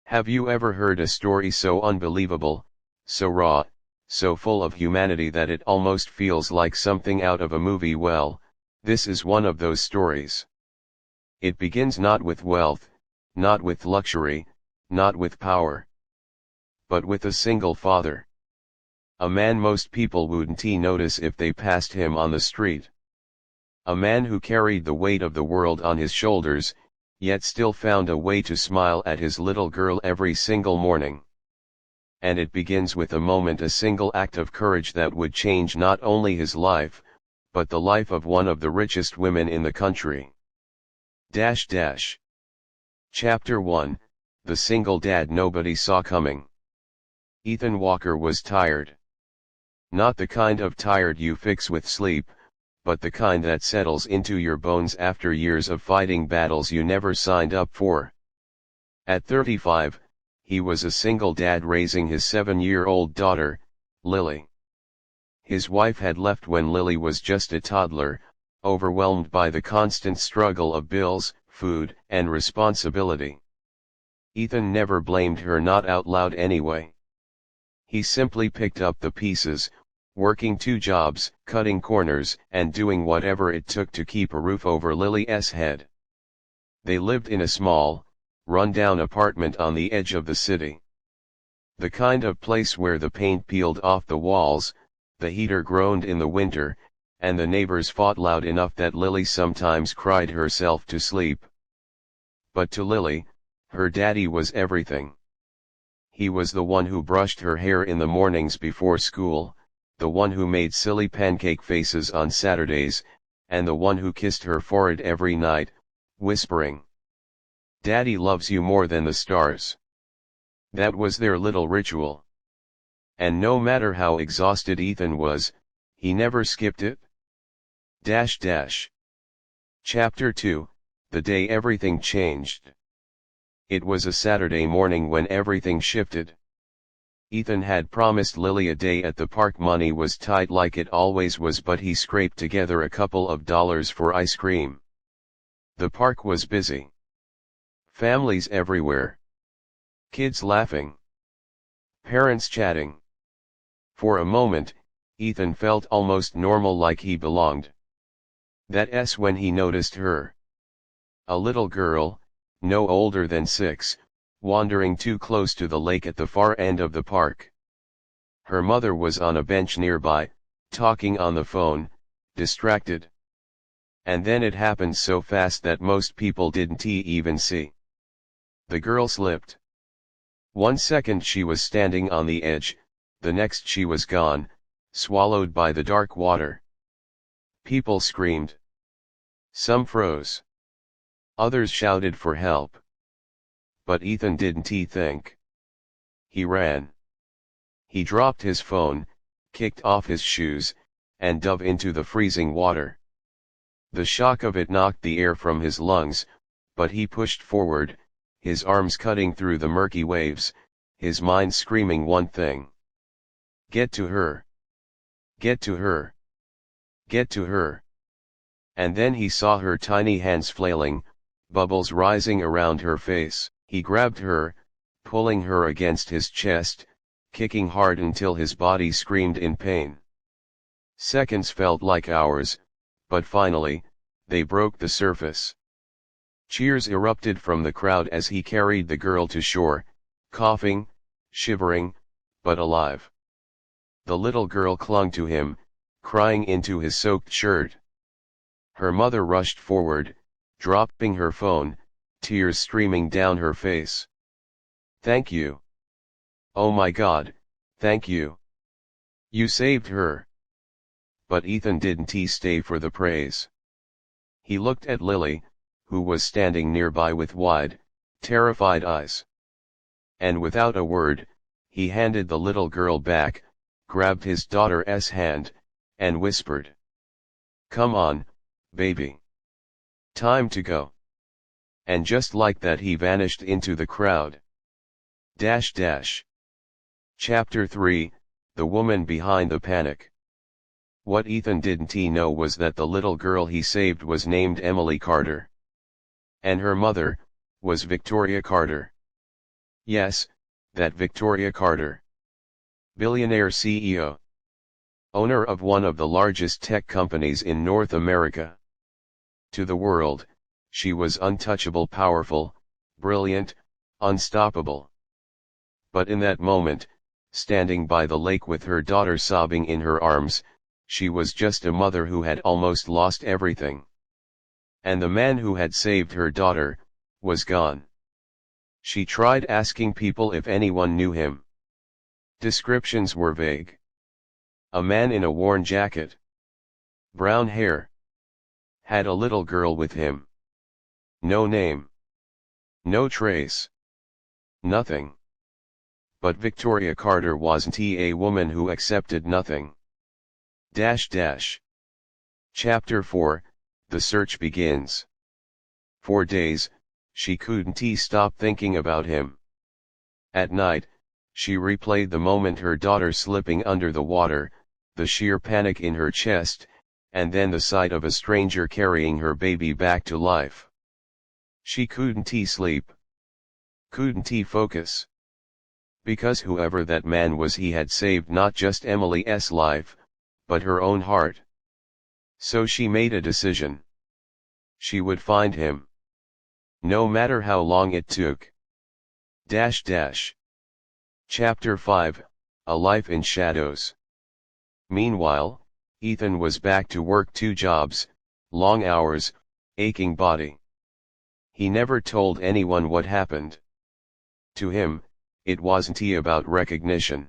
Have you ever heard a story so unbelievable, so raw, so full of humanity that it almost feels like something out of a movie? Well, this is one of those stories. It begins not with wealth, not with luxury, not with power, but with a single father. A man most people wouldn't notice if they passed him on the street. A man who carried the weight of the world on his shoulders, yet still found a way to smile at his little girl every single morning. And it begins with a moment, a single act of courage that would change not only his life, but the life of one of the richest women in the country. Chapter 1, The Single Dad Nobody Saw Coming. Ethan Walker was tired. Not the kind of tired you fix with sleep, but the kind that settles into your bones after years of fighting battles you never signed up for. At 35, he was a single dad raising his 7-year-old daughter, Lily. His wife had left when Lily was just a toddler, overwhelmed by the constant struggle of bills, food, and responsibility. Ethan never blamed her, not out loud anyway. He simply picked up the pieces, working 2 jobs, cutting corners, and doing whatever it took to keep a roof over Lily's head. They lived in a small, run-down apartment on the edge of the city. The kind of place where the paint peeled off the walls, the heater groaned in the winter, and the neighbors fought loud enough that Lily sometimes cried herself to sleep. But to Lily, her daddy was everything. He was the one who brushed her hair in the mornings before school, the one who made silly pancake faces on Saturdays, and the one who kissed her forehead every night, whispering, "Daddy loves you more than the stars." That was their little ritual. And no matter how exhausted Ethan was, he never skipped it. Chapter 2, The Day Everything Changed. It was a Saturday morning when everything shifted. Ethan had promised Lily a day at the park. Money was tight like it always was, but he scraped together a couple of dollars for ice cream. The park was busy. Families everywhere. Kids laughing. Parents chatting. For a moment, Ethan felt almost normal, like he belonged. That's when he noticed her. A little girl, no older than 6, wandering too close to the lake at the far end of the park. Her mother was on a bench nearby, talking on the phone, distracted. And then it happened so fast that most people didn't even see. The girl slipped. 1 second she was standing on the edge, the next she was gone, swallowed by the dark water. People screamed. Some froze. Others shouted for help. But Ethan didn't think. He ran. He dropped his phone, kicked off his shoes, and dove into the freezing water. The shock of it knocked the air from his lungs, but he pushed forward, his arms cutting through the murky waves, his mind screaming one thing. Get to her. Get to her. Get to her. And then he saw her tiny hands flailing, bubbles rising around her face. He grabbed her, pulling her against his chest, kicking hard until his body screamed in pain. Seconds felt like hours, but finally, they broke the surface. Cheers erupted from the crowd as he carried the girl to shore, coughing, shivering, but alive. The little girl clung to him, crying into his soaked shirt. Her mother rushed forward, dropping her phone, tears streaming down her face. Thank you. Oh my God, thank you. You saved her. But Ethan didn't stay for the praise. He looked at Lily, who was standing nearby with wide, terrified eyes. And without a word, he handed the little girl back, grabbed his daughter's hand, and whispered, "Come on, baby. Time to go." And just like that he vanished into the crowd. Chapter 3, The Woman Behind the Panic. What Ethan didn't know was that the little girl he saved was named Emily Carter. And her mother was Victoria Carter. Yes, that Victoria Carter. Billionaire CEO. Owner of one of the largest tech companies in North America. To the world, she was untouchable, powerful, brilliant, unstoppable. But in that moment, standing by the lake with her daughter sobbing in her arms, she was just a mother who had almost lost everything. And the man who had saved her daughter, was gone. She tried asking people if anyone knew him. Descriptions were vague. A man in a worn jacket. Brown hair. Had a little girl with him. No name. No trace. Nothing. But Victoria Carter wasn't a woman who accepted nothing. Chapter 4, The Search Begins. For days, she couldn't stop thinking about him. At night, she replayed the moment her daughter slipping under the water, the sheer panic in her chest, and then the sight of a stranger carrying her baby back to life. She couldn't sleep. Couldn't focus. Because whoever that man was, he had saved not just Emily's life, but her own heart. So she made a decision. She would find him. No matter how long it took. Chapter 5, A Life in Shadows. Meanwhile, Ethan was back to work, 2 jobs, long hours, aching body. He never told anyone what happened. To him, it wasn't about recognition.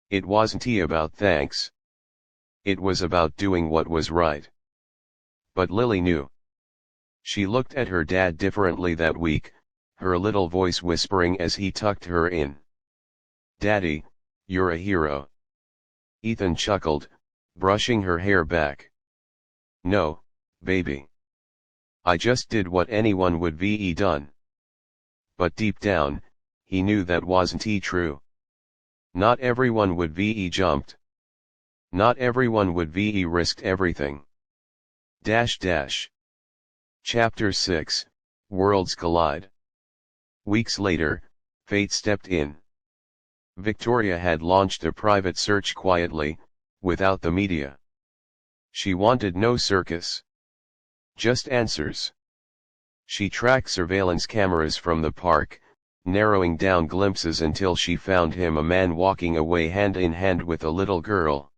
It wasn't about thanks. It was about doing what was right. But Lily knew. She looked at her dad differently that week, her little voice whispering as he tucked her in. "Daddy, you're a hero." Ethan chuckled, brushing her hair back. "No, baby. I just did what anyone would ve done." But deep down, he knew that wasn't true. Not everyone would ve jumped. Not everyone would ve risked everything. Chapter 6, Worlds Collide. Weeks later, fate stepped in. Victoria had launched a private search quietly, without the media. She wanted no circus. Just answers. She tracked surveillance cameras from the park, narrowing down glimpses until she found him, a man walking away hand in hand with a little girl.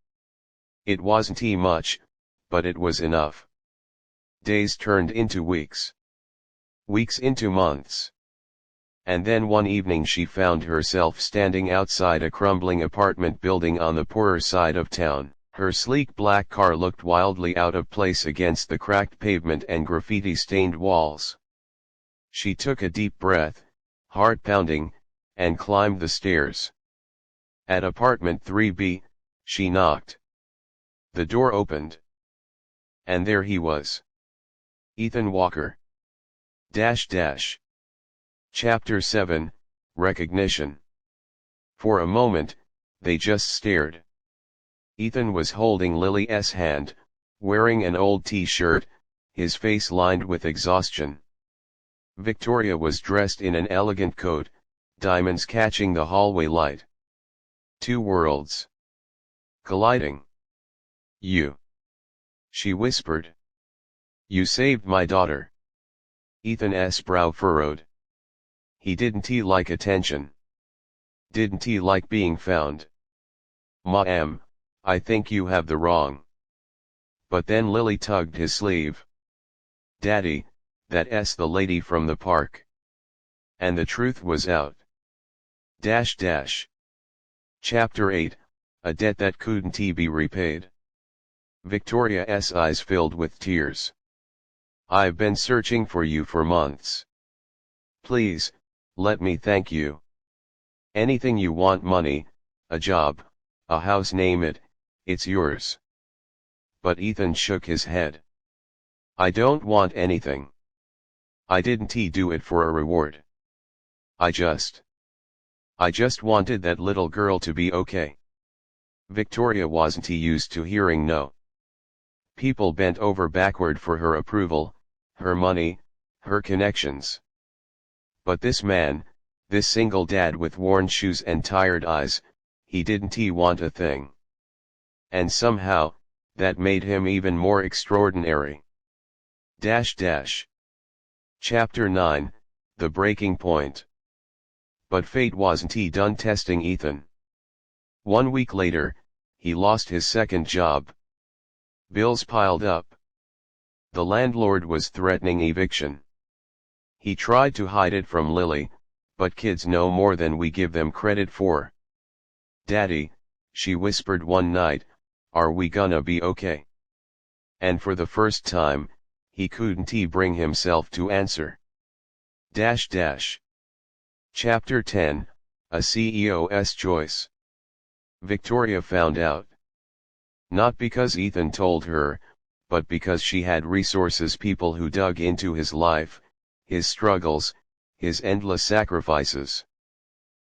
It wasn't much, but it was enough. Days turned into weeks. Weeks into months. And then one evening she found herself standing outside a crumbling apartment building on the poorer side of town. Her sleek black car looked wildly out of place against the cracked pavement and graffiti-stained walls. She took a deep breath, heart pounding, and climbed the stairs. At apartment 3B, she knocked. The door opened. And there he was. Ethan Walker. Chapter 7, Recognition. For a moment, they just stared. Ethan was holding Lily's hand, wearing an old t-shirt, his face lined with exhaustion. Victoria was dressed in an elegant coat, diamonds catching the hallway light. 2 worlds colliding. "You," she whispered. "You saved my daughter." Ethan's brow furrowed. He didn't like attention. Didn't like being found. "Ma'am, I think you have the wrong." But then Lily tugged his sleeve. "Daddy, that's the lady from the park." And the truth was out. Chapter 8, A Debt That Couldn't be Repaid. Victoria's eyes filled with tears. "I've been searching for you for months. Please, let me thank you. Anything you want, money, a job, a house, name it, it's yours." But Ethan shook his head. "I don't want anything. I didn't do it for a reward. I just wanted that little girl to be okay." Victoria wasn't used to hearing no. People bent over backward for her approval, her money, her connections. But this man, This single dad with worn shoes and tired eyes, he didn't want a thing. And somehow, that made him even more extraordinary. Chapter 9, The Breaking Point. But fate wasn't done testing Ethan. 1 week later, he lost his second job. Bills piled up. The landlord was threatening eviction. He tried to hide it from Lily, but kids know more than we give them credit for. "Daddy," she whispered one night, "are we gonna be okay?" And for the first time, he couldn't bring himself to answer. Chapter 10, A CEO's Choice. Victoria found out. Not because Ethan told her, but because she had resources, people who dug into his life, his struggles, his endless sacrifices.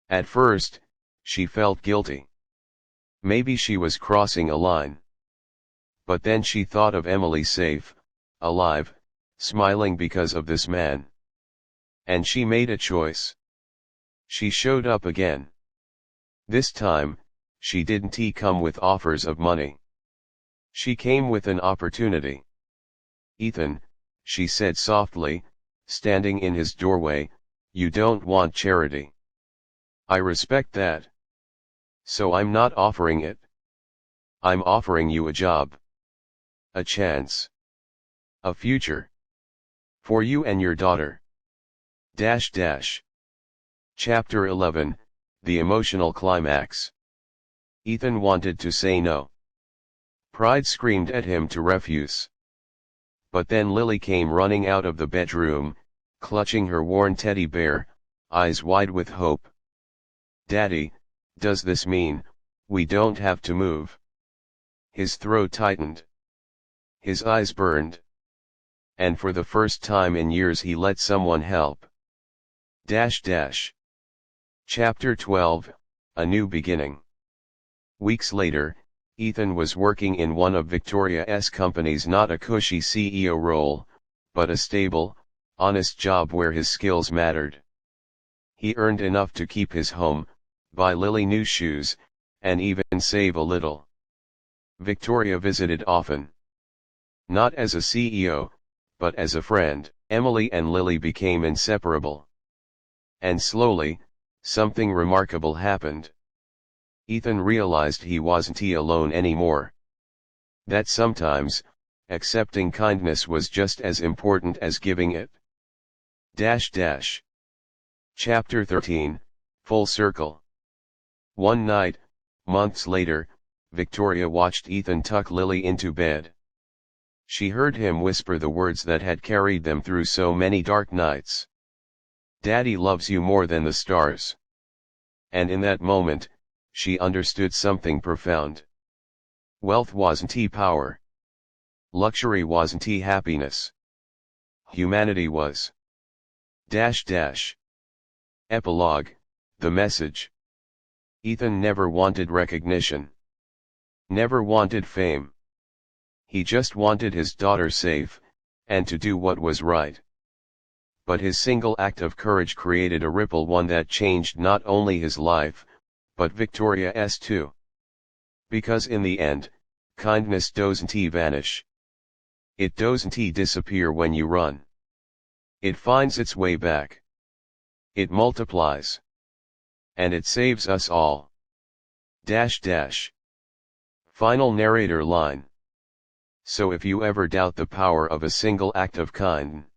At first, she felt guilty. Maybe she was crossing a line. But then she thought of Emily safe, alive, smiling because of this man. And she made a choice. She showed up again. This time, she didn't come with offers of money. She came with an opportunity. "Ethan," she said softly, standing in his doorway, "you don't want charity. I respect that. So I'm not offering it. I'm offering you a job. A chance. A future. For you and your daughter." Chapter 11, The Emotional Climax. Ethan wanted to say no. Pride screamed at him to refuse. But then Lily came running out of the bedroom, clutching her worn teddy bear, eyes wide with hope. "Daddy, does this mean we don't have to move?" His throat tightened. His eyes burned. And for the first time in years he let someone help. Chapter 12, A New Beginning. Weeks later, Ethan was working in one of Victoria's companies, not a cushy CEO role, but a stable, honest job where his skills mattered. He earned enough to keep his home, buy Lily new shoes, and even save a little. Victoria visited often. Not as a CEO, but as a friend. Emily and Lily became inseparable. And slowly, something remarkable happened. Ethan realized he wasn't alone anymore. That sometimes, accepting kindness was just as important as giving it. Chapter 13, Full Circle. One night, months later, Victoria watched Ethan tuck Lily into bed. She heard him whisper the words that had carried them through so many dark nights. "Daddy loves you more than the stars." And in that moment, she understood something profound. Wealth wasn't power. Luxury wasn't happiness. Humanity was. Epilogue, the message. Ethan never wanted recognition. Never wanted fame. He just wanted his daughter safe, and to do what was right. But his single act of courage created a ripple, one that changed not only his life, but Victoria's too. Because in the end, kindness doesn't vanish. It doesn't disappear when you run. It finds its way back. It multiplies. And it saves us all. Final narrator line. So if you ever doubt the power of a single act of kindness,